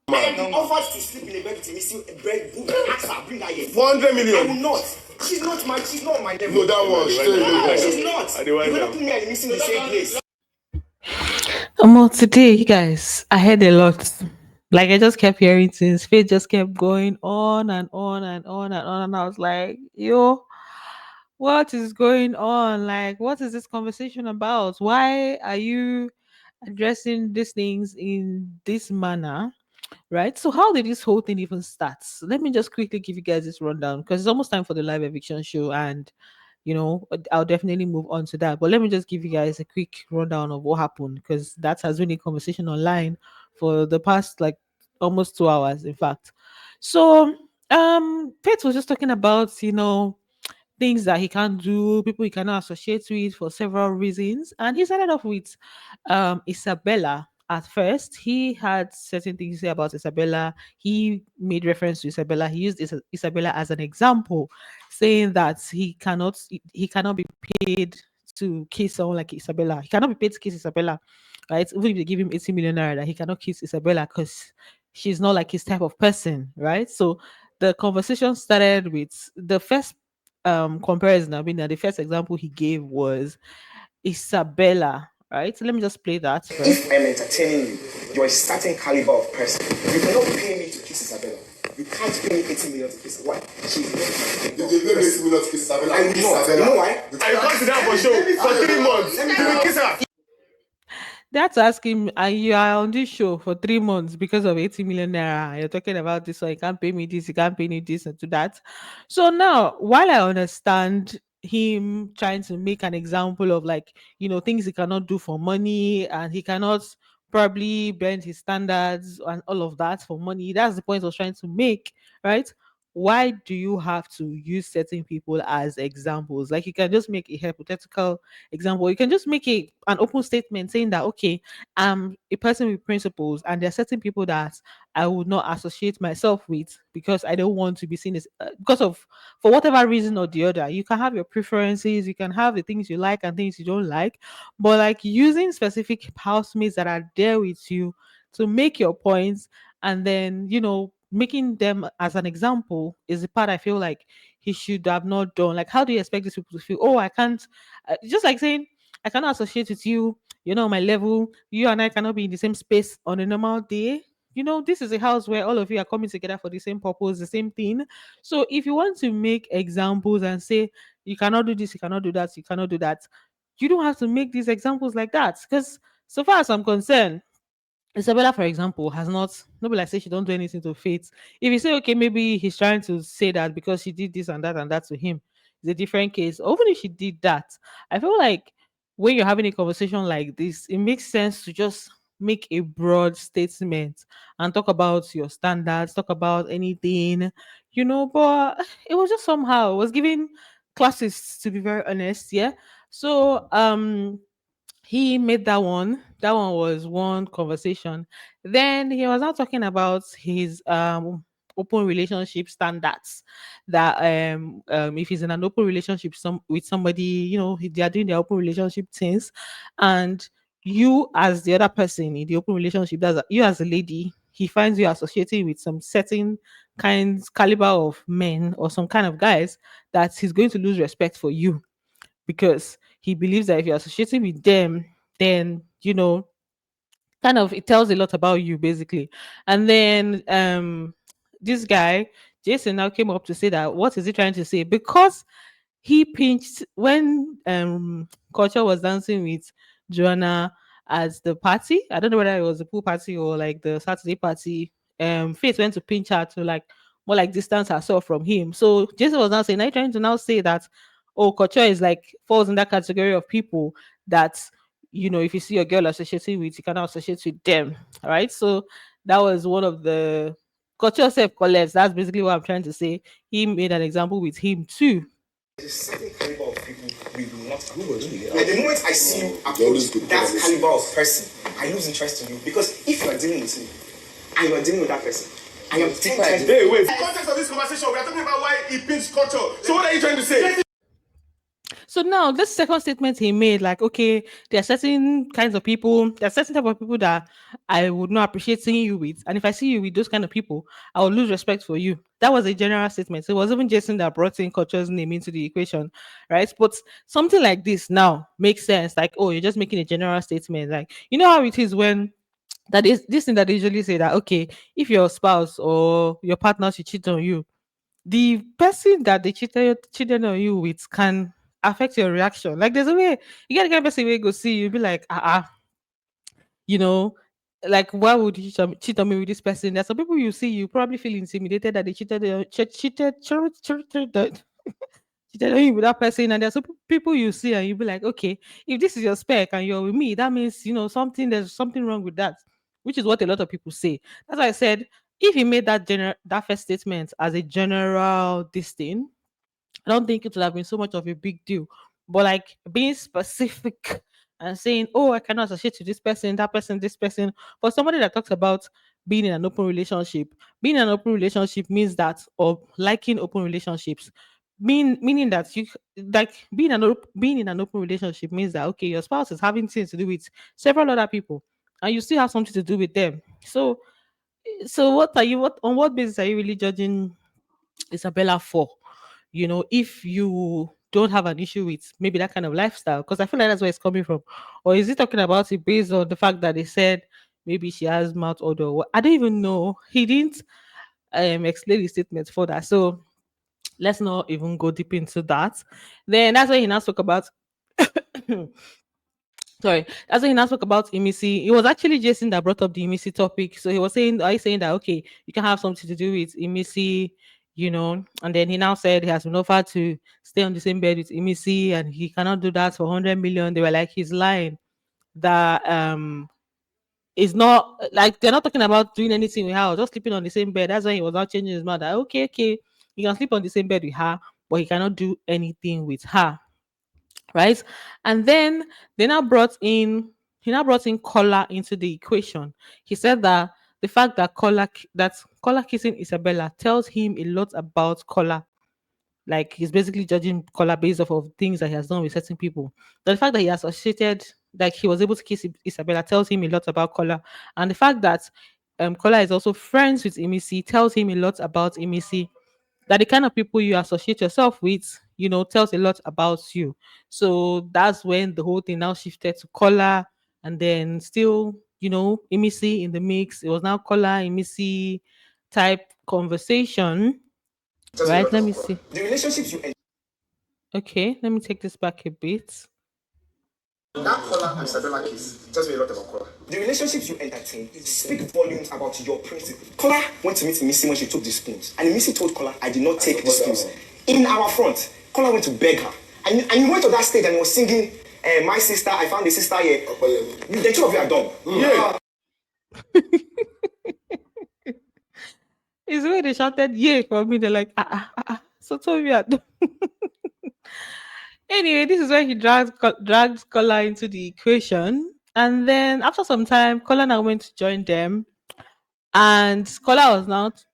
I have been offered to sleep in a bed with a missing bed. Ask her, bring her here. 400 million. I will not. She's not my level. No, that one. She's not. You will not put me and missing the same place. Today, you guys, I heard a lot. Like I just kept hearing things. Faith just kept going on and on and on and on, and I was like, "Yo, what is going on? Like, what is this conversation about? Why are you addressing these things in this manner?" Right. So, how did this whole thing even start? So let me just quickly give you guys this rundown because it's almost time for the live eviction show, and I'll definitely move on to that. But let me just give you guys a quick rundown of what happened because that has been a conversation online for the past like almost 2 hours, in fact. So, Pete was just talking about things that he can't do, people he cannot associate with for several reasons. And he started off with Isabella. At first, he had certain things to say about Isabella. He made reference to Isabella. He used Isabella as an example, saying that he cannot be paid to kiss someone like Isabella. He cannot be paid to kiss Isabella, right? Even if they give him 80 million naira, that he cannot kiss Isabella because she's not like his type of person, right? So the conversation started with the first comparison. I mean, the first example he gave was Isabella, right? So let me just play that first. If I'm entertaining you, you're a certain caliber of person. You cannot pay me to kiss Isabella. You can't pay me 80 million to kiss her. Why? She's not my You give me 80 million to kiss Isabella. I will not. You know why? I come to that for show for 3 months. Let me kiss her. That's asking, and you are on this show for 3 months because of 80 million naira. You're talking about this, so you can't pay me this, you can't pay me this, and to that. So now, while I understand him trying to make an example of like, things he cannot do for money and he cannot probably bend his standards and all of that for money, that's the point I was trying to make, right? Why do you have to use certain people as examples? Like you can just make a hypothetical example. You can just make an open statement saying that, okay, I'm a person with principles, and there are certain people that I would not associate myself with because I don't want to be seen as because of for whatever reason or the other. You can have your preferences, you can have the things you like and things you don't like, but like using specific housemates that are there with you to make your points, and then making them as an example is the part I feel like he should have not done. Like, how do you expect these people to feel? Oh, I can't. Just like saying, I cannot associate with you. My level. You and I cannot be in the same space on a normal day. This is a house where all of you are coming together for the same purpose, the same thing. So if you want to make examples and say you cannot do this, you cannot do that, you cannot do that, you don't have to make these examples like that. Because so far as I'm concerned, Isabella, for example, has not nobody like say she don't do anything to Faith. If you say okay, maybe he's trying to say that because she did this and that to him, it's a different case. Or even if she did that, I feel like when you're having a conversation like this, it makes sense to just make a broad statement and talk about your standards, talk about anything, but it was just somehow it was giving classes, to be very honest, yeah. So he made that one. That one was one conversation. Then he was now talking about his open relationship standards. That if he's in an open relationship with somebody, they are doing their open relationship things, and you as the other person in the open relationship, you as a lady, he finds you associating with some certain kinds caliber of men or some kind of guys that he's going to lose respect for you because he believes that if you're associating with them, then kind of it tells a lot about you basically. And then this guy Jason now came up to say that what is he trying to say? Because he pinched when Culture was dancing with Joanna at the party. I don't know whether it was the pool party or like the Saturday party. Faith went to pinch her to like more like distance herself from him. So Jason was now saying, are you trying to now say that Culture is like falls in that category of people that if you see a girl associating with, you cannot associate with them, right? So that was one of the Culture self collapse. That's basically what I'm trying to say. He made an example with him too. There's a certain caliber of people we will not approach. At the moment I see you approach that caliber of person, I lose interest in you because if you are dealing with me and you are dealing with that person, I am 10 times. Hey, wait. The context of this conversation, we are talking about why he pinched Culture. So what are you trying to say? So now this second statement he made, like, okay, there are certain kinds of people, there are certain type of people that I would not appreciate seeing you with. And if I see you with those kind of people, I will lose respect for you. That was a general statement. So it was even Jason that brought in culture's name into the equation, right? But something like this now makes sense. Like, oh, you're just making a general statement. Like, you know how it is when that is this thing that they usually say that, okay, if your spouse or your partner should cheat on you, the person that they cheated on you with can affect your reaction. Like there's a way you get the kind of person where go see you be like, you know, like why would you cheat on me with this person? There's some people you see, you probably feel intimidated that they cheated on you with that person, and there's some people you see and you be like, okay, if this is your spec and you're with me, that means there's something wrong with that, which is what a lot of people say. That's why I said if he made that first statement as a general this thing, I don't think it would have been so much of a big deal. But like being specific and saying, oh, I cannot associate with this person, that person, this person. For somebody that talks about being in an open relationship, being in an open relationship means that, or liking open relationships, meaning that you like being in an open relationship means that, okay, your spouse is having things to do with several other people and you still have something to do with them. So what on what basis are you really judging Isabella for? If you don't have an issue with maybe that kind of lifestyle, because I feel like that's where it's coming from. Or is he talking about it based on the fact that they said maybe she has mouth odor? I don't even know. He didn't explain his statement for that. So let's not even go deep into that. Then that's why he now spoke about sorry, that's when he now spoke about Imisi. It was actually Jason that brought up the Imisi topic. So he was saying, I saying that okay, you can have something to do with Imisi, and then he now said he has been offered to stay on the same bed with Imisi and he cannot do that for 100 million. They were like, he's lying. That is not like they're not talking about doing anything with her or just sleeping on the same bed. That's why he was not changing his mind. That okay, you can sleep on the same bed with her, but he cannot do anything with her, right? And then they now brought in he now brought in color into the equation. He said that the fact that color kissing Isabella tells him a lot about color. Like he's basically judging color based off of things that he has done with certain people. The fact that he associated, like he was able to kiss Isabella, tells him a lot about color. And the fact that color is also friends with Imisi tells him a lot about Imisi. That the kind of people you associate yourself with, tells a lot about you. So that's when the whole thing now shifted to color, and then still, Imisi in the mix. It was now color, Imisi type conversation. Tells me a Right? lot Let me about color. see. The relationships you Okay, let me take this back a bit. That color and Isabella kiss tells me a lot about color. The relationships you entertain speak volumes about your principle. Color went to meet Missy when she took the spoons, and Missy told Color, "I did not take the spoons." In our front, Color went to beg her, and you went to that stage and he was singing, "My sister, I found a sister here." The two of you are done. Yeah. It's where they shouted "yeah" for me. They're like, So Tovia. Anyway, this is where he dragged Kola into the equation. And then after some time, Kola now went to join them. And Kola was not,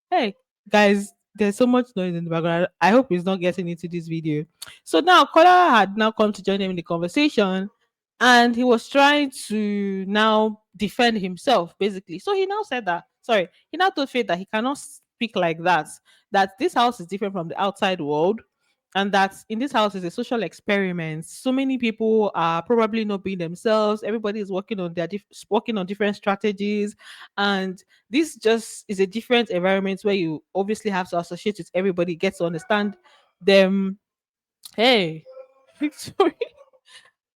hey, guys, there's so much noise in the background. I hope he's not getting into this video. So now Kola had now come to join them in the conversation. And he was trying to now defend himself, basically. So he now said that, sorry, he now told Faith that he cannot speak like that this house is different from the outside world, and that in this house is a social experiment. So many people are probably not being themselves. Everybody is working on working on different strategies, and this just is a different environment where you obviously have to associate with everybody, get to understand them. Hey, Victoria,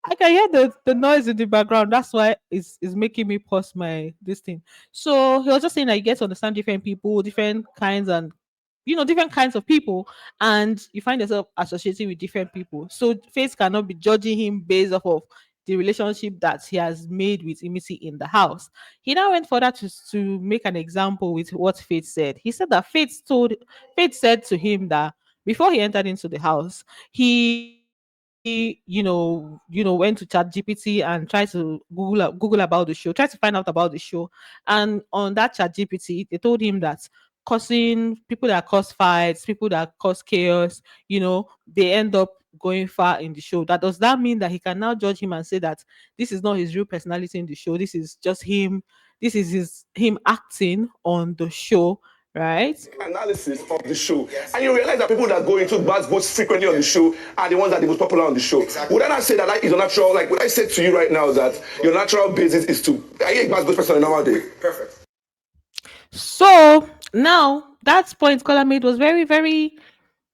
I can hear the noise in the background. That's why it's making me pause my this thing. So he was just saying that you get to understand different people, different kinds, and different kinds of people, and you find yourself associating with different people. So Faith cannot be judging him based off of the relationship that he has made with Imisi in the house. He now went further to make an example with what Faith said. He said that Faith said to him that before he entered into the house, he went to chat GPT and tried to Google about the show, tried to find out about the show. And on that chat GPT, they told him that causing people that cause fights, people that cause chaos, they end up going far in the show. That does that mean that he can now judge him and say that this is not his real personality in the show? This is just him. This is him acting on the show, right? Analysis of the show, and you realize that people that go into bad votes frequently on the show are the ones that are the most popular on the show. Exactly. Would I not say that is a natural, like, would I say to you right now that your natural basis is to, are you a bad vote person nowadays? Perfect. So now that point Kola made was very, very,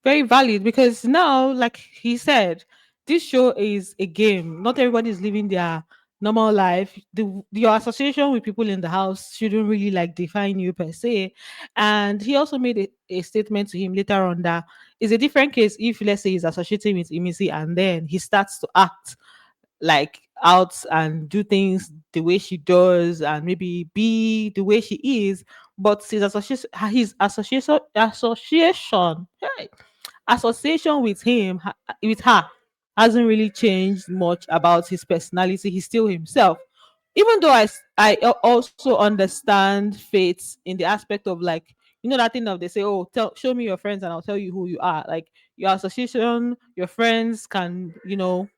very valid, because now, like he said, this show is a game. Not everybody is living their normal life. Your association with people in the house shouldn't really like define you per se. And he also made a statement to him later on that it's a different case if, let's say, he's associating with Imisi and then he starts to act like out and do things the way she does and maybe be the way she is, but his association with with her hasn't really changed much about his personality. He's still himself. Even though also understand faith in the aspect of, like, that thing of they say, oh, show me your friends and I'll tell you who you are. Like, your association, your friends can,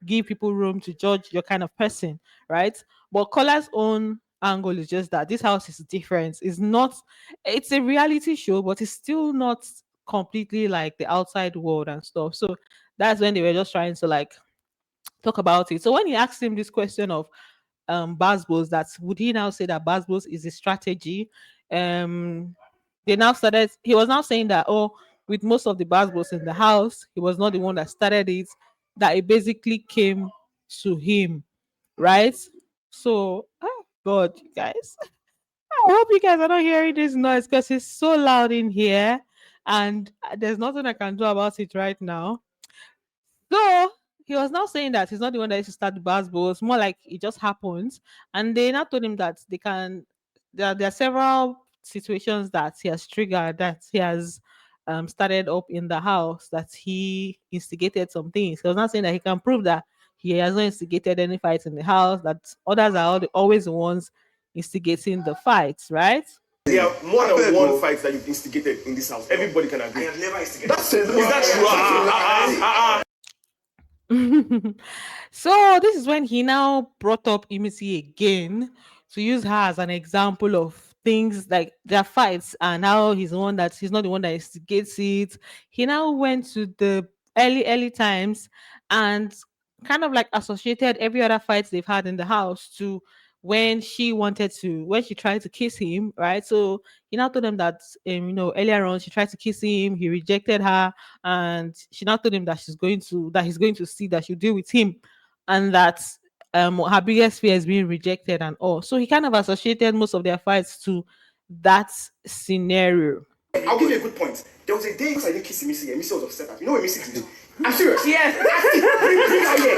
give people room to judge your kind of person, right? But Collar's own angle is just that this house is different. It's a reality show, but it's still not completely like the outside world and stuff. So that's when they were just trying to like talk about it. So when he asked him this question of Basbos, that would he now say that Basbos is a strategy? Um he was now saying that, oh, with most of the Basbos in the house, he was not the one that started it, that it basically came to him, right? So, oh God, you guys. I hope you guys are not hearing this noise because it's so loud in here and there's nothing I can do about it right now. So he was now saying that he's not the one that used to start the basketballs, more like it just happens. And they now told him that there are several situations that he has triggered, that he has started up in the house, that he instigated some things. He was not saying that he can prove that he has not instigated any fights in the house, that others are always the ones instigating the fights, right? There are more than one fight that you've instigated in this house. Everybody can agree. I have never instigated. Is that true? So this is when he now brought up Imisi again to use her as an example of things like their fights and how he's not the one that instigates it. He now went to the early times and kind of like associated every other fight they've had in the house to when she tried to kiss him, right? So he now told them that earlier on she tried to kiss him, he rejected her, and she now told him that he's going to see that she'll deal with him, and that her biggest fear is being rejected and all. So he kind of associated most of their fights to that scenario. I'll give you a good point. There was a day because I didn't kiss Emisi, Emisi was upset at me. You know what Emisi did? I'm serious. Yes.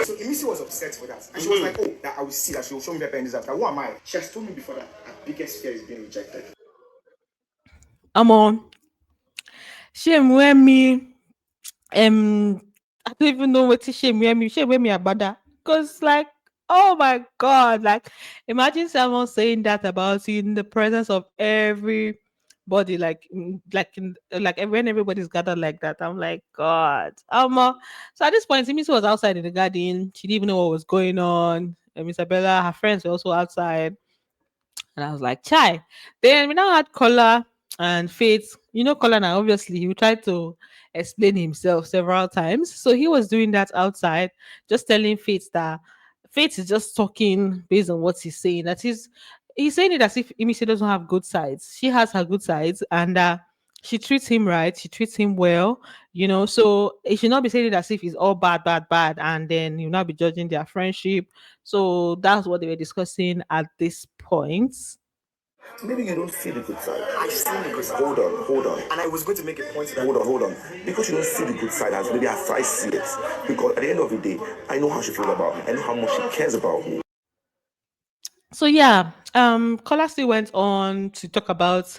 So Emisi was upset for that. And she was like, oh, that I will see that she will show me pepper in this after. Who am I? She has told me before that her biggest fear is being rejected. On. Shame when me I don't even know what to shame when me about that. Because like, oh my god, like imagine someone saying that about you in the presence of everybody, when everybody's gathered like that. I'm like, God. So at this point, Timmy was outside in the garden. She didn't even know what was going on. Isabella, her friends were also outside. And I was like, Chai. Then we now had Kola and Faith. Kola now, obviously, he tried to explain himself several times. So he was doing that outside, just telling Faith that Faith is just talking based on what he's saying. That he's saying it as if Imisi doesn't have good sides. She has her good sides, and she treats him right. She treats him well, So it should not be saying it as if it's all bad, bad, bad, and then you not be judging their friendship. So that's what they were discussing at this point. Maybe you don't see the good side. I've seen the good side. Hold on. And I was going to make a point to that. Hold on. Because you don't see the good side as maybe as I see it. Because at the end of the day, I know how she feels about me. I know how much she cares about me. So yeah, Kola still went on to talk about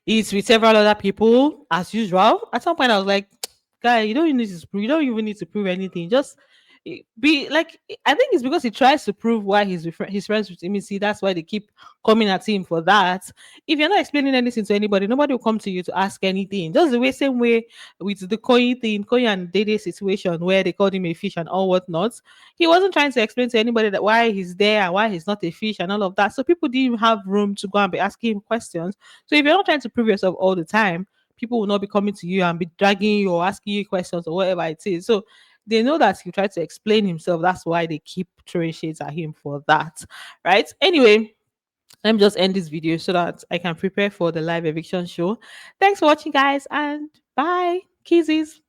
it with several other people as usual. At some point, I was like, "Guy, you don't even need to prove anything. Just be like, I think it's because he tries to prove why he's friends with Imisi. That's why they keep coming at him for that. If you're not explaining anything to anybody, nobody will come to you to ask anything. Just the way, same way with the Koi and Dede situation where they called him a fish and all whatnot. He wasn't trying to explain to anybody that why he's there and why he's not a fish and all of that. So people didn't have room to go and be asking him questions. So if you're not trying to prove yourself all the time, people will not be coming to you and be dragging you or asking you questions or whatever it is. So they know that he tried to explain himself. That's why they keep throwing shades at him for that. Right. Anyway, let me just end this video so that I can prepare for the live eviction show. Thanks for watching, guys, and bye. Kisses.